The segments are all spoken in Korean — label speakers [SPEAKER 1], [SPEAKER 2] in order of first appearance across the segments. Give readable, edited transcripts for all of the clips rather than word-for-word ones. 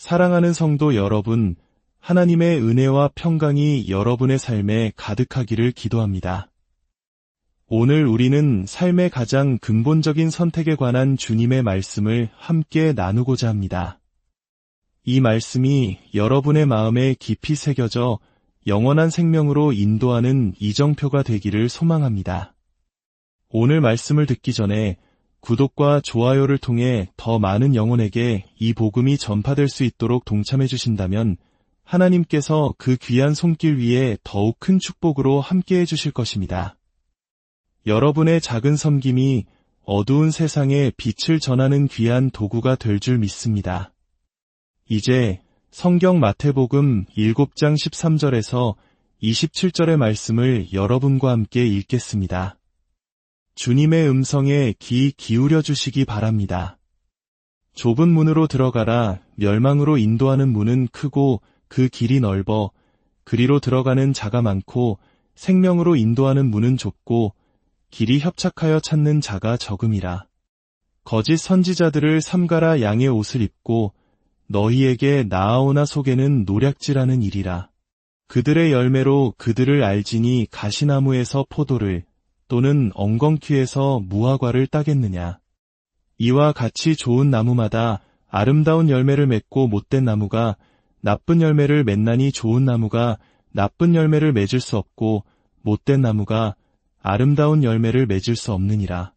[SPEAKER 1] 사랑하는 성도 여러분, 하나님의 은혜와 평강이 여러분의 삶에 가득하기를 기도합니다. 오늘 우리는 삶의 가장 근본적인 선택에 관한 주님의 말씀을 함께 나누고자 합니다. 이 말씀이 여러분의 마음에 깊이 새겨져 영원한 생명으로 인도하는 이정표가 되기를 소망합니다. 오늘 말씀을 듣기 전에 구독과 좋아요를 통해 더 많은 영혼에게 이 복음이 전파될 수 있도록 동참해 주신다면 하나님께서 그 귀한 손길 위에 더욱 큰 축복으로 함께해 주실 것입니다. 여러분의 작은 섬김이 어두운 세상에 빛을 전하는 귀한 도구가 될 줄 믿습니다. 이제 성경 마태복음 7장 13절에서 27절의 말씀을 여러분과 함께 읽겠습니다. 주님의 음성에 귀 기울여 주시기 바랍니다. 좁은 문으로 들어가라. 멸망으로 인도하는 문은 크고 그 길이 넓어 그리로 들어가는 자가 많고 생명으로 인도하는 문은 좁고 길이 협착하여 찾는 자가 적음이라. 거짓 선지자들을 삼가라. 양의 옷을 입고 너희에게 나아오나 속에는 노략질하는 일이라. 그들의 열매로 그들을 알지니 가시나무에서 포도를 또는 엉겅퀴에서 무화과를 따겠느냐. 이와 같이 좋은 나무마다 아름다운 열매를 맺고 못된 나무가 나쁜 열매를 맺나니 좋은 나무가 나쁜 열매를 맺을 수 없고 못된 나무가 아름다운 열매를 맺을 수 없느니라.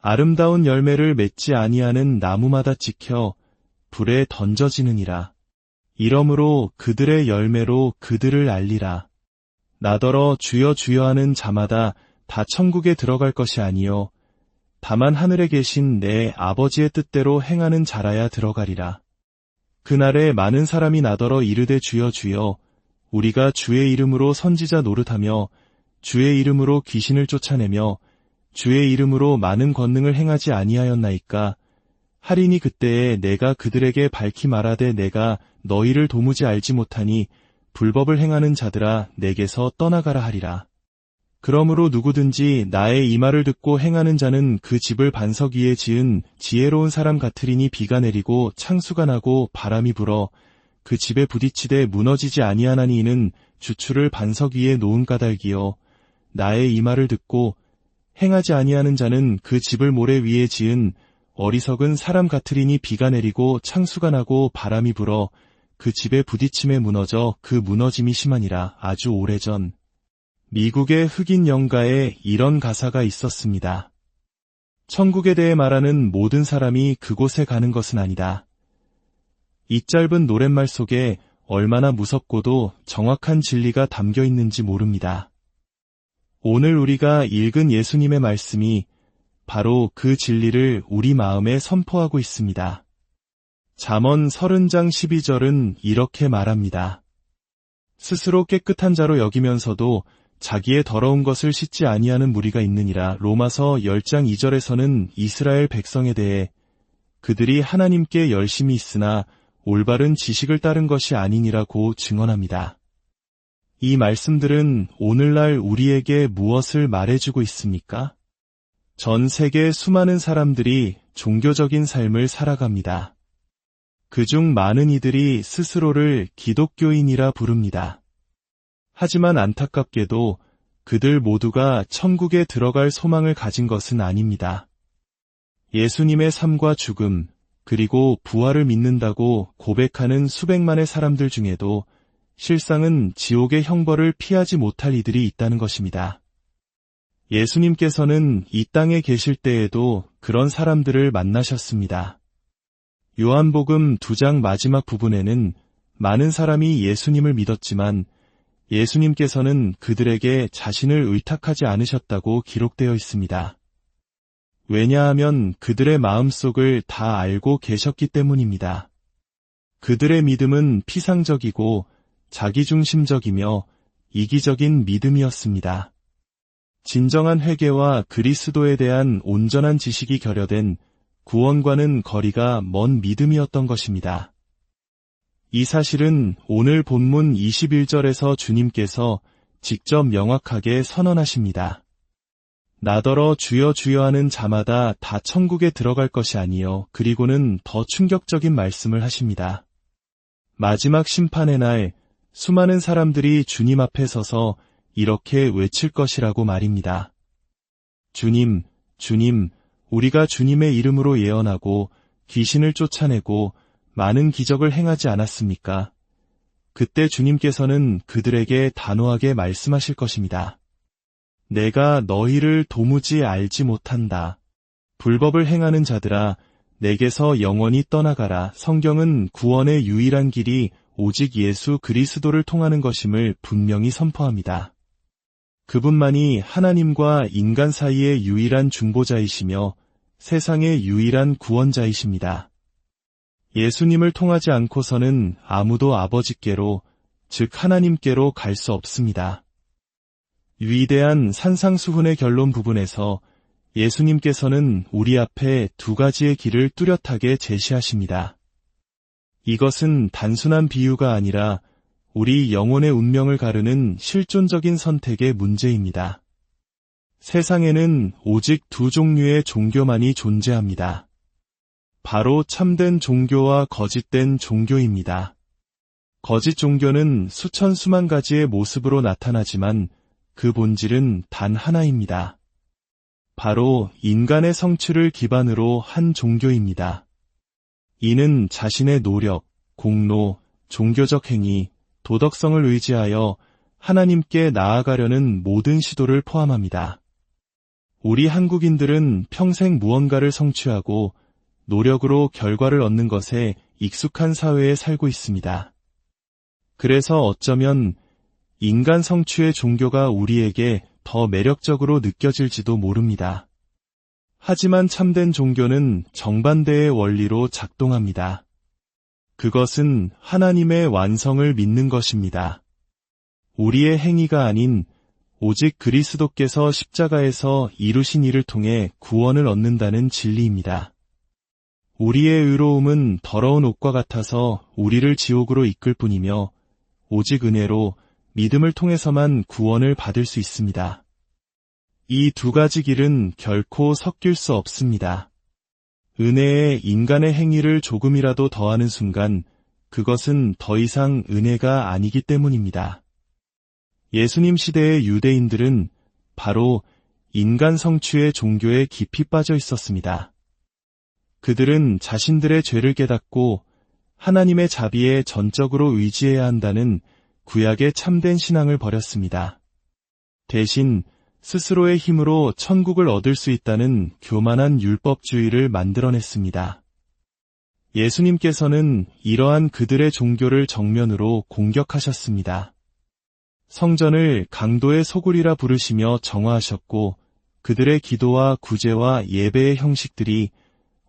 [SPEAKER 1] 아름다운 열매를 맺지 아니하는 나무마다 찍혀 불에 던져지느니라. 이러므로 그들의 열매로 그들을 알리라. 나더러 주여 주여 하는 자마다 다 천국에 들어갈 것이 아니요 다만 하늘에 계신 내 아버지의 뜻대로 행하는 자라야 들어가리라. 그날에 많은 사람이 나더러 이르되 주여 주여 우리가 주의 이름으로 선지자 노릇하며 주의 이름으로 귀신을 쫓아내며 주의 이름으로 많은 권능을 행하지 아니하였나이까. 하리니 그때에 내가 그들에게 밝히 말하되 내가 너희를 도무지 알지 못하니 불법을 행하는 자들아 내게서 떠나가라 하리라. 그러므로 누구든지 나의 이 말을 듣고 행하는 자는 그 집을 반석 위에 지은 지혜로운 사람 같으리니 비가 내리고 창수가 나고 바람이 불어 그 집에 부딪히되 무너지지 아니하나니 이는 주추를 반석 위에 놓은 까닭이요 나의 이 말을 듣고 행하지 아니하는 자는 그 집을 모래 위에 지은 어리석은 사람 같으리니 비가 내리고 창수가 나고 바람이 불어 그 집에 부딪힘에 무너져 그 무너짐이 심하니라. 아주 오래전 미국의 흑인 영가에 이런 가사가 있었습니다. 천국에 대해 말하는 모든 사람이 그곳에 가는 것은 아니다. 이 짧은 노랫말 속에 얼마나 무섭고도 정확한 진리가 담겨 있는지 모릅니다. 오늘 우리가 읽은 예수님의 말씀이 바로 그 진리를 우리 마음에 선포하고 있습니다. 잠언 30장 12절은 이렇게 말합니다. 스스로 깨끗한 자로 여기면서도 자기의 더러운 것을 씻지 아니하는 무리가 있느니라. 로마서 10장 2절에서는 이스라엘 백성에 대해 그들이 하나님께 열심히 있으나 올바른 지식을 따른 것이 아니니라고 증언합니다. 이 말씀들은 오늘날 우리에게 무엇을 말해주고 있습니까? 전 세계 수많은 사람들이 종교적인 삶을 살아갑니다. 그중 많은 이들이 스스로를 기독교인이라 부릅니다. 하지만 안타깝게도 그들 모두가 천국에 들어갈 소망을 가진 것은 아닙니다. 예수님의 삶과 죽음, 그리고 부활을 믿는다고 고백하는 수백만의 사람들 중에도 실상은 지옥의 형벌을 피하지 못할 이들이 있다는 것입니다. 예수님께서는 이 땅에 계실 때에도 그런 사람들을 만나셨습니다. 요한복음 2장 마지막 부분에는 많은 사람이 예수님을 믿었지만 예수님께서는 그들에게 자신을 의탁하지 않으셨다고 기록되어 있습니다. 왜냐하면 그들의 마음속을 다 알고 계셨기 때문입니다. 그들의 믿음은 피상적이고 자기중심적이며 이기적인 믿음이었습니다. 진정한 회개와 그리스도에 대한 온전한 지식이 결여된 구원과는 거리가 먼 믿음이었던 것입니다. 이 사실은 오늘 본문 21절에서 주님께서 직접 명확하게 선언하십니다. 나더러 주여 주여 하는 자마다 다 천국에 들어갈 것이 아니요. 그리고는 더 충격적인 말씀을 하십니다. 마지막 심판의 날 수많은 사람들이 주님 앞에 서서 이렇게 외칠 것이라고 말입니다. 주님, 주님, 우리가 주님의 이름으로 예언하고 귀신을 쫓아내고 많은 기적을 행하지 않았습니까? 그때 주님께서는 그들에게 단호하게 말씀하실 것입니다. 내가 너희를 도무지 알지 못한다. 불법을 행하는 자들아, 내게서 영원히 떠나가라. 성경은 구원의 유일한 길이 오직 예수 그리스도를 통하는 것임을 분명히 선포합니다. 그분만이 하나님과 인간 사이의 유일한 중보자이시며 세상의 유일한 구원자이십니다. 예수님을 통하지 않고서는 아무도 아버지께로, 즉 하나님께로 갈 수 없습니다. 위대한 산상수훈의 결론 부분에서 예수님께서는 우리 앞에 두 가지의 길을 뚜렷하게 제시하십니다. 이것은 단순한 비유가 아니라 우리 영혼의 운명을 가르는 실존적인 선택의 문제입니다. 세상에는 오직 두 종류의 종교만이 존재합니다. 바로 참된 종교와 거짓된 종교입니다. 거짓 종교는 수천 수만 가지의 모습으로 나타나지만 그 본질은 단 하나입니다. 바로 인간의 성취를 기반으로 한 종교입니다. 이는 자신의 노력, 공로, 종교적 행위, 도덕성을 의지하여 하나님께 나아가려는 모든 시도를 포함합니다. 우리 한국인들은 평생 무언가를 성취하고 노력으로 결과를 얻는 것에 익숙한 사회에 살고 있습니다. 그래서 어쩌면 인간 성취의 종교가 우리에게 더 매력적으로 느껴질지도 모릅니다. 하지만 참된 종교는 정반대의 원리로 작동합니다. 그것은 하나님의 완성을 믿는 것입니다. 우리의 행위가 아닌 오직 그리스도께서 십자가에서 이루신 일을 통해 구원을 얻는다는 진리입니다. 우리의 의로움은 더러운 옷과 같아서 우리를 지옥으로 이끌 뿐이며 오직 은혜로 믿음을 통해서만 구원을 받을 수 있습니다. 이 두 가지 길은 결코 섞일 수 없습니다. 은혜에 인간의 행위를 조금이라도 더하는 순간 그것은 더 이상 은혜가 아니기 때문입니다. 예수님 시대의 유대인들은 바로 인간 성취의 종교에 깊이 빠져 있었습니다. 그들은 자신들의 죄를 깨닫고 하나님의 자비에 전적으로 의지해야 한다는 구약의 참된 신앙을 버렸습니다. 대신 스스로의 힘으로 천국을 얻을 수 있다는 교만한 율법주의를 만들어냈습니다. 예수님께서는 이러한 그들의 종교를 정면으로 공격하셨습니다. 성전을 강도의 소굴이라 부르시며 정화하셨고 그들의 기도와 구제와 예배의 형식들이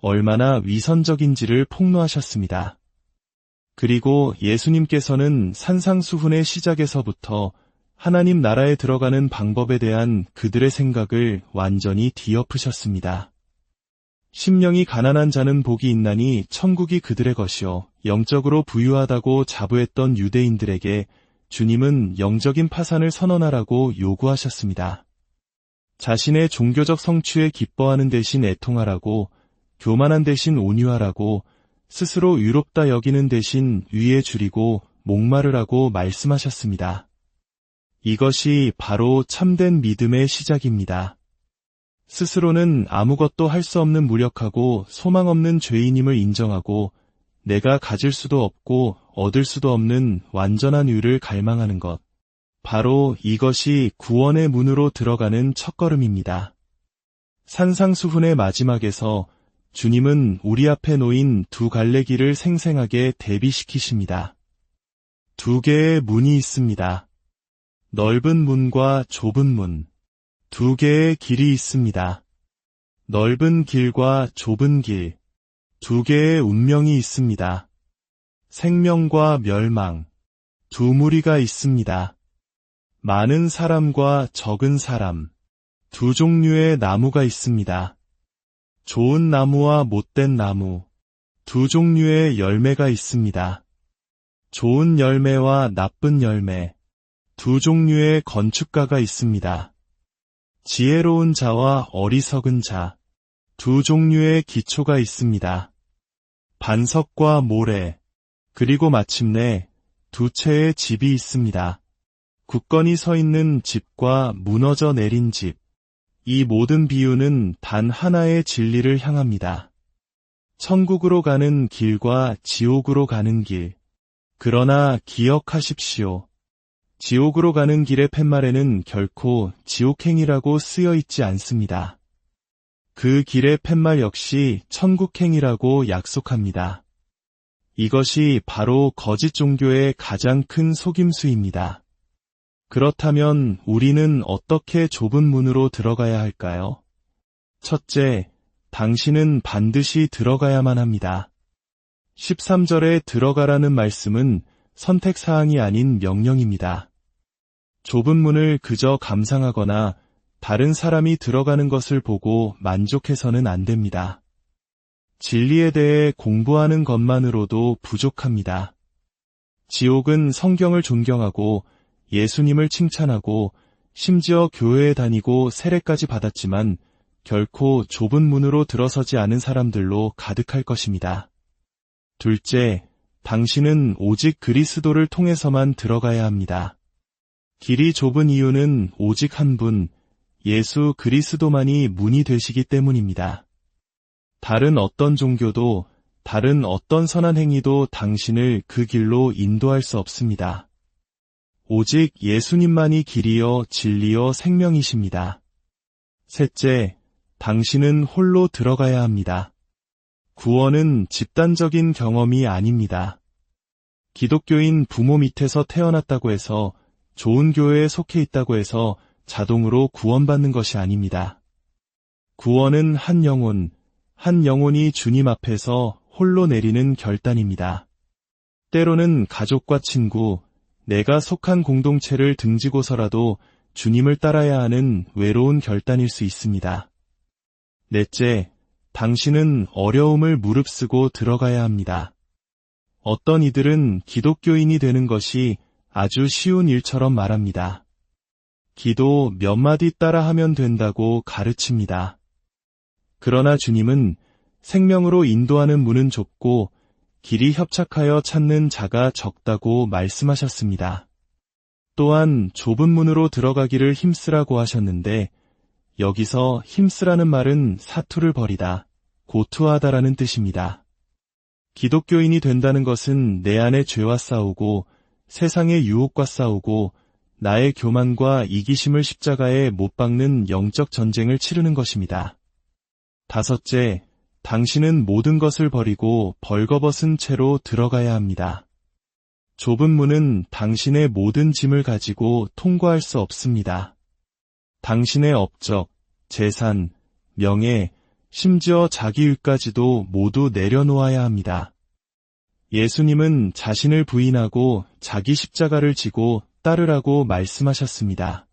[SPEAKER 1] 얼마나 위선적인지를 폭로하셨습니다. 그리고 예수님께서는 산상수훈의 시작에서부터 하나님 나라에 들어가는 방법에 대한 그들의 생각을 완전히 뒤엎으셨습니다. 심령이 가난한 자는 복이 있나니 천국이 그들의 것이요 영적으로 부유하다고 자부했던 유대인들에게 주님은 영적인 파산을 선언하라고 요구하셨습니다. 자신의 종교적 성취에 기뻐하는 대신 애통하라고, 교만한 대신 온유하라고, 스스로 의롭다 여기는 대신 위에 줄이고 목마르라고 말씀하셨습니다. 이것이 바로 참된 믿음의 시작입니다. 스스로는 아무것도 할 수 없는 무력하고 소망 없는 죄인임을 인정하고 내가 가질 수도 없고 얻을 수도 없는 완전한 의를 갈망하는 것. 바로 이것이 구원의 문으로 들어가는 첫걸음입니다. 산상수훈의 마지막에서 주님은 우리 앞에 놓인 두 갈래 길을 생생하게 대비시키십니다. 두 개의 문이 있습니다. 넓은 문과 좁은 문. 두 개의 길이 있습니다. 넓은 길과 좁은 길. 두 개의 운명이 있습니다. 생명과 멸망. 두 무리가 있습니다. 많은 사람과 적은 사람. 두 종류의 나무가 있습니다. 좋은 나무와 못된 나무. 두 종류의 열매가 있습니다. 좋은 열매와 나쁜 열매. 두 종류의 건축가가 있습니다. 지혜로운 자와 어리석은 자. 두 종류의 기초가 있습니다. 반석과 모래. 그리고 마침내 두 채의 집이 있습니다. 굳건히 서 있는 집과 무너져 내린 집. 이 모든 비유는 단 하나의 진리를 향합니다. 천국으로 가는 길과 지옥으로 가는 길. 그러나 기억하십시오. 지옥으로 가는 길의 팻말에는 결코 지옥행이라고 쓰여 있지 않습니다. 그 길의 팻말 역시 천국행이라고 약속합니다. 이것이 바로 거짓 종교의 가장 큰 속임수입니다. 그렇다면 우리는 어떻게 좁은 문으로 들어가야 할까요? 첫째, 당신은 반드시 들어가야만 합니다. 13절에 들어가라는 말씀은 선택사항이 아닌 명령입니다. 좁은 문을 그저 감상하거나 다른 사람이 들어가는 것을 보고 만족해서는 안 됩니다. 진리에 대해 공부하는 것만으로도 부족합니다. 지옥은 성경을 존경하고 예수님을 칭찬하고 심지어 교회에 다니고 세례까지 받았지만 결코 좁은 문으로 들어서지 않은 사람들로 가득할 것입니다. 둘째, 당신은 오직 그리스도를 통해서만 들어가야 합니다. 길이 좁은 이유는 오직 한 분, 예수 그리스도만이 문이 되시기 때문입니다. 다른 어떤 종교도, 다른 어떤 선한 행위도 당신을 그 길로 인도할 수 없습니다. 오직 예수님만이 길이요 진리요 생명이십니다. 셋째, 당신은 홀로 들어가야 합니다. 구원은 집단적인 경험이 아닙니다. 기독교인 부모 밑에서 태어났다고 해서, 좋은 교회에 속해 있다고 해서 자동으로 구원받는 것이 아닙니다. 구원은 한 영혼이 주님 앞에서 홀로 내리는 결단입니다. 때로는 가족과 친구, 내가 속한 공동체를 등지고서라도 주님을 따라야 하는 외로운 결단일 수 있습니다. 넷째, 당신은 어려움을 무릅쓰고 들어가야 합니다. 어떤 이들은 기독교인이 되는 것이 아주 쉬운 일처럼 말합니다. 기도 몇 마디 따라 하면 된다고 가르칩니다. 그러나 주님은 생명으로 인도하는 문은 좁고 길이 협착하여 찾는 자가 적다고 말씀하셨습니다. 또한 좁은 문으로 들어가기를 힘쓰라고 하셨는데 여기서 힘쓰라는 말은 사투를 벌이다, 고투하다라는 뜻입니다. 기독교인이 된다는 것은 내 안의 죄와 싸우고 세상의 유혹과 싸우고 나의 교만과 이기심을 십자가에 못 박는 영적 전쟁을 치르는 것입니다. 다섯째, 당신은 모든 것을 버리고 벌거벗은 채로 들어가야 합니다. 좁은 문은 당신의 모든 짐을 가지고 통과할 수 없습니다. 당신의 업적, 재산, 명예, 심지어 자기 일까지도 모두 내려놓아야 합니다. 예수님은 자신을 부인하고 자기 십자가를 지고 따르라고 말씀하셨습니다.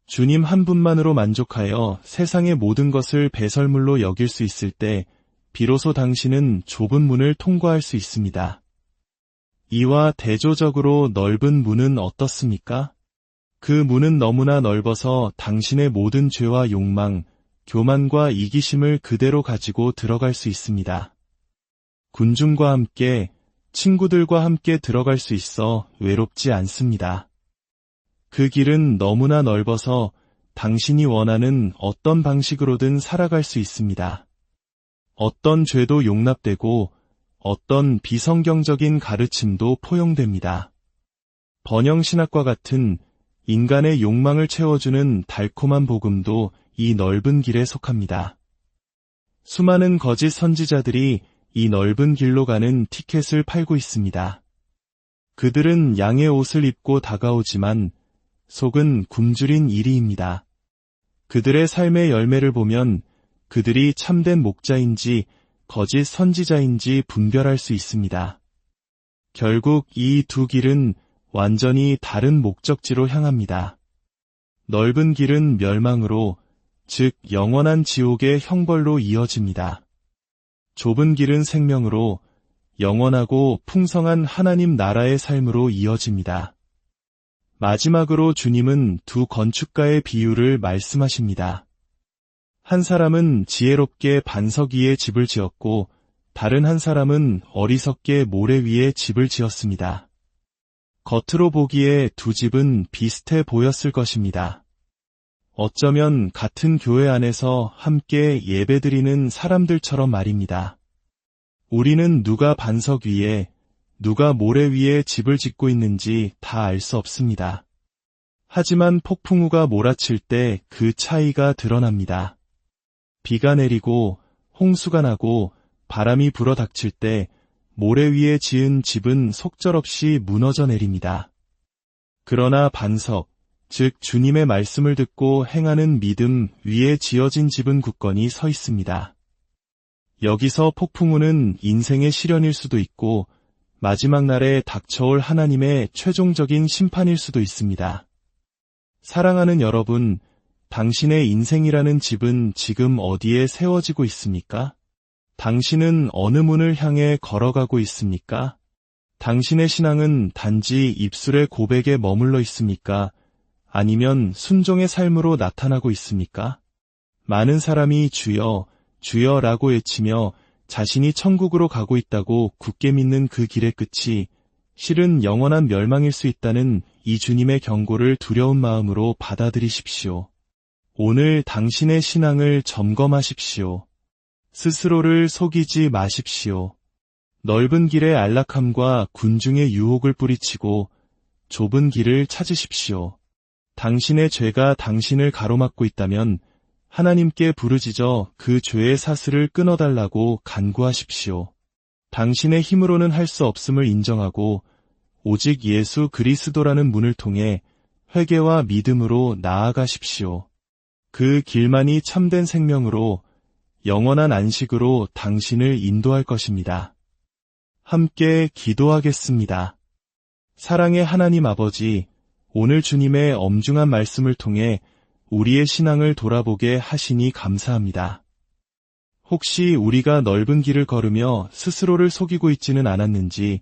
[SPEAKER 1] 주님 한 분만으로 만족하여 세상의 모든 것을 배설물로 여길 수 있을 때 비로소 당신은 좁은 문을 통과할 수 있습니다. 이와 대조적으로 넓은 문은 어떻습니까? 그 문은 너무나 넓어서 당신의 모든 죄와 욕망, 교만과 이기심을 그대로 가지고 들어갈 수 있습니다. 군중과 함께, 친구들과 함께 들어갈 수 있어 외롭지 않습니다. 그 길은 너무나 넓어서 당신이 원하는 어떤 방식으로든 살아갈 수 있습니다. 어떤 죄도 용납되고 어떤 비성경적인 가르침도 포용됩니다. 번영신학과 같은 인간의 욕망을 채워주는 달콤한 복음도 이 넓은 길에 속합니다. 수많은 거짓 선지자들이 이 넓은 길로 가는 티켓을 팔고 있습니다. 그들은 양의 옷을 입고 다가오지만 속은 굶주린 이리입니다. 그들의 삶의 열매를 보면 그들이 참된 목자인지 거짓 선지자인지 분별할 수 있습니다. 결국 이 두 길은 완전히 다른 목적지로 향합니다. 넓은 길은 멸망으로, 즉 영원한 지옥의 형벌로 이어집니다. 좁은 길은 생명으로, 영원하고 풍성한 하나님 나라의 삶으로 이어집니다. 마지막으로 주님은 두 건축가의 비유를 말씀하십니다. 한 사람은 지혜롭게 반석 위에 집을 지었고 다른 한 사람은 어리석게 모래 위에 집을 지었습니다. 겉으로 보기에 두 집은 비슷해 보였을 것입니다. 어쩌면 같은 교회 안에서 함께 예배드리는 사람들처럼 말입니다. 우리는 누가 반석 위에, 누가 모래 위에 집을 짓고 있는지 다 알 수 없습니다. 하지만 폭풍우가 몰아칠 때 그 차이가 드러납니다. 비가 내리고 홍수가 나고 바람이 불어 닥칠 때 모래 위에 지은 집은 속절없이 무너져 내립니다. 그러나 반석, 즉 주님의 말씀을 듣고 행하는 믿음 위에 지어진 집은 굳건히 서 있습니다. 여기서 폭풍우는 인생의 시련일 수도 있고 마지막 날에 닥쳐올 하나님의 최종적인 심판일 수도 있습니다. 사랑하는 여러분, 당신의 인생이라는 집은 지금 어디에 세워지고 있습니까? 당신은 어느 문을 향해 걸어가고 있습니까? 당신의 신앙은 단지 입술의 고백에 머물러 있습니까? 아니면 순종의 삶으로 나타나고 있습니까? 많은 사람이 주여, 주여라고 외치며 자신이 천국으로 가고 있다고 굳게 믿는 그 길의 끝이 실은 영원한 멸망일 수 있다는 이 주님의 경고를 두려운 마음으로 받아들이십시오. 오늘 당신의 신앙을 점검하십시오. 스스로를 속이지 마십시오. 넓은 길의 안락함과 군중의 유혹을 뿌리치고 좁은 길을 찾으십시오. 당신의 죄가 당신을 가로막고 있다면 하나님께 부르짖어 그 죄의 사슬을 끊어달라고 간구하십시오. 당신의 힘으로는 할 수 없음을 인정하고 오직 예수 그리스도라는 문을 통해 회개와 믿음으로 나아가십시오. 그 길만이 참된 생명으로 영원한 안식으로 당신을 인도할 것입니다. 함께 기도하겠습니다. 사랑의 하나님 아버지, 오늘 주님의 엄중한 말씀을 통해 우리의 신앙을 돌아보게 하시니 감사합니다. 혹시 우리가 넓은 길을 걸으며 스스로를 속이고 있지는 않았는지,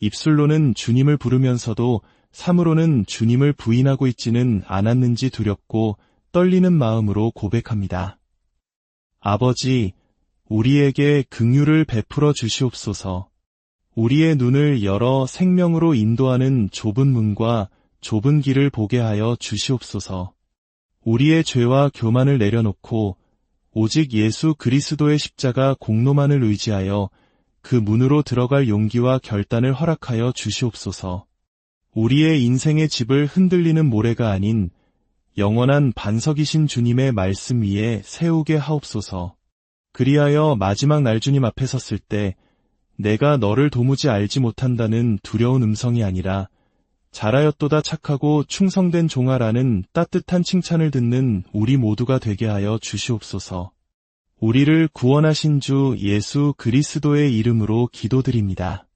[SPEAKER 1] 입술로는 주님을 부르면서도 삶으로는 주님을 부인하고 있지는 않았는지 두렵고 떨리는 마음으로 고백합니다. 아버지, 우리에게 긍휼을 베풀어 주시옵소서. 우리의 눈을 열어 생명으로 인도하는 좁은 문과 좁은 길을 보게 하여 주시옵소서. 우리의 죄와 교만을 내려놓고 오직 예수 그리스도의 십자가 공로만을 의지하여 그 문으로 들어갈 용기와 결단을 허락하여 주시옵소서. 우리의 인생의 집을 흔들리는 모래가 아닌 영원한 반석이신 주님의 말씀 위에 세우게 하옵소서. 그리하여 마지막 날 주님 앞에 섰을 때 내가 너를 도무지 알지 못한다는 두려운 음성이 아니라 잘하였도다 착하고 충성된 종아라는 따뜻한 칭찬을 듣는 우리 모두가 되게 하여 주시옵소서. 우리를 구원하신 주 예수 그리스도의 이름으로 기도드립니다.